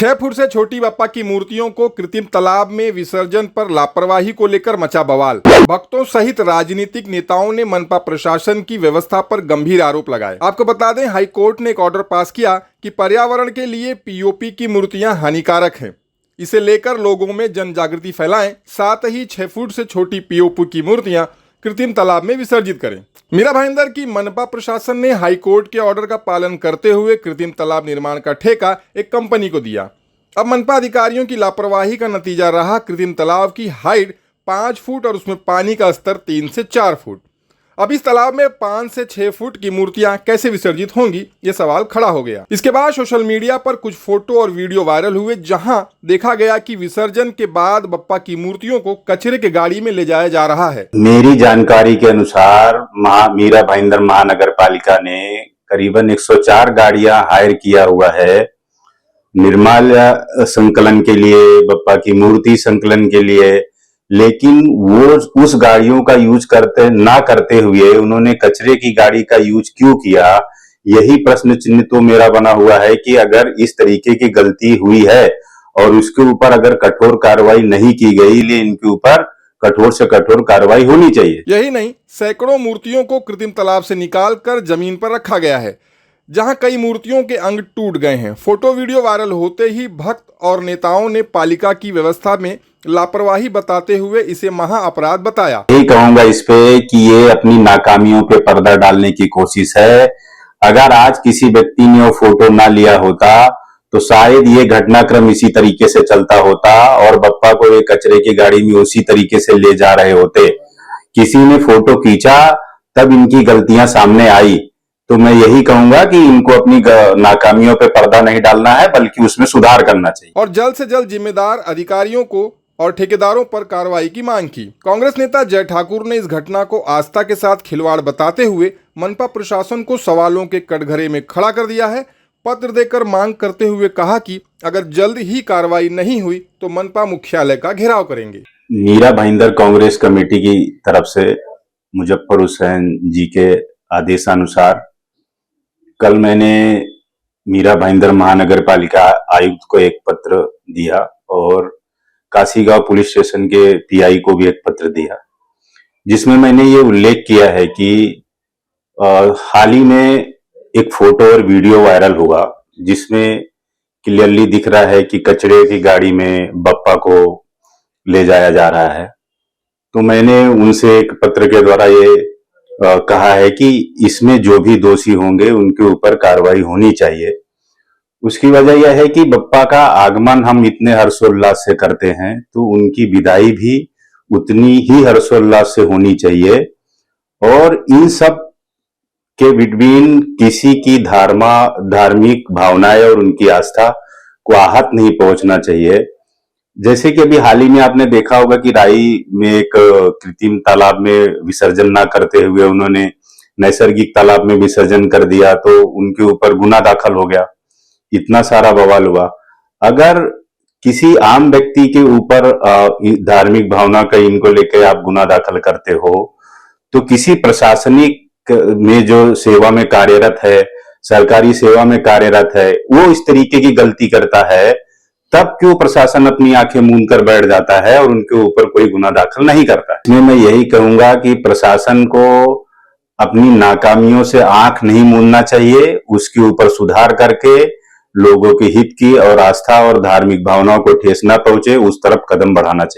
6 foot से छोटी बप्पा की मूर्तियों को कृत्रिम तालाब में विसर्जन पर लापरवाही को लेकर मचा बवाल। भक्तों सहित राजनीतिक नेताओं ने मनपा प्रशासन की व्यवस्था पर गंभीर आरोप लगाए। आपको बता दें, हाई कोर्ट ने एक ऑर्डर पास किया कि पर्यावरण के लिए पीओपी की मूर्तियां हानिकारक हैं। इसे लेकर लोगों में जन जागृति फैलाएं, साथ ही 6 फुट से छोटी पीओपी की मूर्तियां कृत्रिम तालाब में विसर्जित करें। मीरा भाईंदर की मनपा प्रशासन ने हाई कोर्ट के ऑर्डर का पालन करते हुए कृत्रिम तालाब निर्माण का ठेका एक कंपनी को दिया। अब मनपा अधिकारियों की लापरवाही का नतीजा रहा कृत्रिम तालाब की हाइट 5 फुट और उसमें पानी का स्तर 3 से 4 फुट। अब इस तालाब में 5 से 6 फुट की मूर्तियां कैसे विसर्जित होंगी, ये सवाल खड़ा हो गया। इसके बाद सोशल मीडिया पर कुछ फोटो और वीडियो वायरल हुए, जहां देखा गया कि विसर्जन के बाद बप्पा की मूर्तियों को कचरे के गाड़ी में ले जाया जा रहा है। मेरी जानकारी के अनुसार मीरा भाईंदर महानगर पालिका ने करीबन 104 गाड़ियां हायर किया हुआ है निर्माल संकलन के लिए, बप्पा की मूर्ति संकलन के लिए, लेकिन वो उस गाड़ियों का यूज करते हुए उन्होंने कचरे की गाड़ी का यूज क्यों किया? यही प्रश्न चिन्ह तो मेरा बना हुआ है कि अगर इस तरीके की गलती हुई है और उसके ऊपर अगर कठोर कार्रवाई नहीं की गई, इसलिए इनके ऊपर कठोर से कठोर कार्रवाई होनी चाहिए। यही नहीं, सैकड़ों मूर्तियों को कृत्रिम तालाब से निकालकर जमीन पर रखा गया है, जहां कई मूर्तियों के अंग टूट गए हैं। फोटो वीडियो वायरल होते ही भक्त और नेताओं ने पालिका की व्यवस्था में लापरवाही बताते हुए इसे महा अपराध बताया। यही कहूंगा इस पे कि ये अपनी नाकामियों पे पर्दा डालने की कोशिश है। अगर आज किसी व्यक्ति ने वो फोटो ना लिया होता तो शायद ये घटनाक्रम इसी तरीके से चलता होता और बप्पा को एक कचरे की गाड़ी में उसी तरीके से ले जा रहे होते। किसी ने फोटो खींचा तब इनकी गलतियां सामने आई। तो मैं यही कहूंगा कि इनको अपनी नाकामियों पे पर्दा नहीं डालना है, बल्कि उसमें सुधार करना चाहिए और जल्द से जल्द जिम्मेदार अधिकारियों को और ठेकेदारों पर कार्रवाई की मांग की। कांग्रेस नेता जय ठाकुर ने इस घटना को आस्था के साथ खिलवाड़ बताते हुए मनपा प्रशासन को सवालों के कटघरे में खड़ा कर दिया है। पत्र देकर मांग करते हुए कहा कि अगर जल्द ही कार्रवाई नहीं हुई तो मनपा मुख्यालय का घेराव करेंगे। मीरा भाईंदर कांग्रेस कमेटी की तरफ से मुजफ्फर हुसैन जी के आदेशानुसार कल मैंने मीरा भाईंदर महानगर पालिका आयुक्त को एक पत्र दिया और काशीगांव पुलिस स्टेशन के पीआई को भी एक पत्र दिया, जिसमें मैंने ये उल्लेख किया है कि हाल ही में एक फोटो और वीडियो वायरल हुआ जिसमें क्लियरली दिख रहा है कि कचरे की गाड़ी में बप्पा को ले जाया जा रहा है। तो मैंने उनसे एक पत्र के द्वारा ये कहा है कि इसमें जो भी दोषी होंगे उनके ऊपर कार्रवाई होनी चाहिए। उसकी वजह यह है कि बप्पा का आगमन हम इतने हर्षोल्लास से करते हैं, तो उनकी विदाई भी उतनी ही हर्षोल्लास से होनी चाहिए और इन सब के बिटवीन किसी की धार्मिक भावनाएं और उनकी आस्था को आहत नहीं पहुंचना चाहिए। जैसे कि अभी हाल ही में आपने देखा होगा कि राई में एक कृत्रिम तालाब में विसर्जन ना करते हुए उन्होंने नैसर्गिक तालाब में विसर्जन कर दिया, तो उनके ऊपर गुना दाखल हो गया, इतना सारा बवाल हुआ। अगर किसी आम व्यक्ति के ऊपर धार्मिक भावना का इनको लेकर आप गुना दाखल करते हो, तो किसी प्रशासनिक में जो सेवा में कार्यरत है, सरकारी सेवा में कार्यरत है, वो इस तरीके की गलती करता है, तब क्यों प्रशासन अपनी आंखें मूंद कर बैठ जाता है और उनके ऊपर कोई गुना दाखिल नहीं करता? इसमें मैं यही कहूंगा कि प्रशासन को अपनी नाकामियों से आंख नहीं मूंदना चाहिए, उसके ऊपर सुधार करके लोगों के हित की और आस्था और धार्मिक भावनाओं को ठेस न पहुंचे उस तरफ कदम बढ़ाना चाहिए।